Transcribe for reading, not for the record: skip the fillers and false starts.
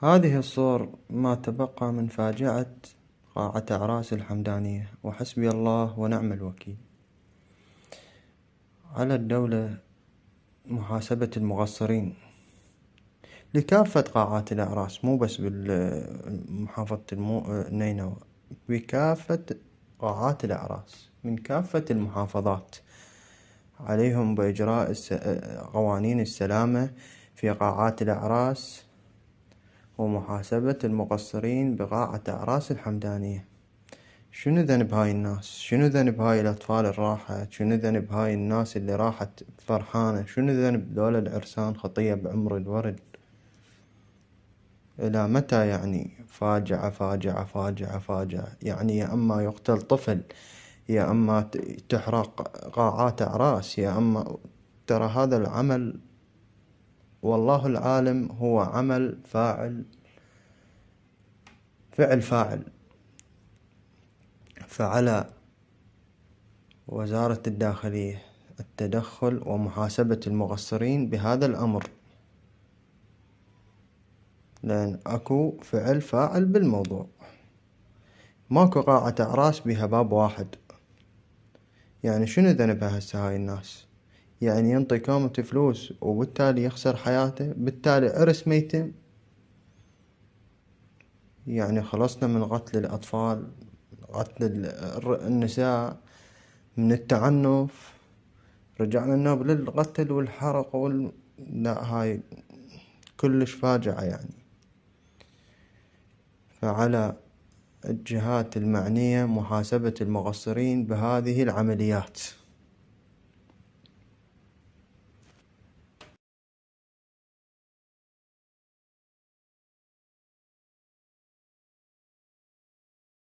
هذه الصور ما تبقى من فاجعة قاعة أعراس الحمدانية، وحسبي الله ونعم الوكيل. على الدولة محاسبة المقصرين لكافة قاعات الأعراس، مو بس بمحافظة نينوى، بكافة قاعات الأعراس من كافة المحافظات. عليهم بإجراء قوانين السلامة في قاعات الأعراس ومحاسبة المقصرين بقاعة أعراس الحمدانية. شنو ذنب هاي الناس؟ شنو ذنب هاي الأطفال الراحة؟ شنو ذنب هاي الناس اللي راحت فرحانة؟ شنو ذنب ذولا العرسان خطية بعمر الورد؟ إلى متى يعني؟ فاجعة فاجعة فاجعة فاجعة. يعني يا أما يقتل طفل، يا أما تحرق قاعات أعراس، يا أما ترى هذا العمل والله العالم هو عمل فاعل، فعل فاعل. فعلى وزارة الداخلية التدخل ومحاسبة المقصرين بهذا الأمر، لأن أكو فعل فاعل بالموضوع. ماكو قاعة أعراس بها باب واحد. يعني شنو ذنبها هسه هاي الناس؟ يعني ينطي كومة فلوس وبالتالي يخسر حياته، بالتالي عرس ميتم. يعني خلصنا من قتل الأطفال، قتل النساء، من التعنف، رجعنا النوب للقتل والحرق لا، هاي كلش فاجعة يعني. فعلى الجهات المعنية محاسبة المقصرين بهذه العمليات.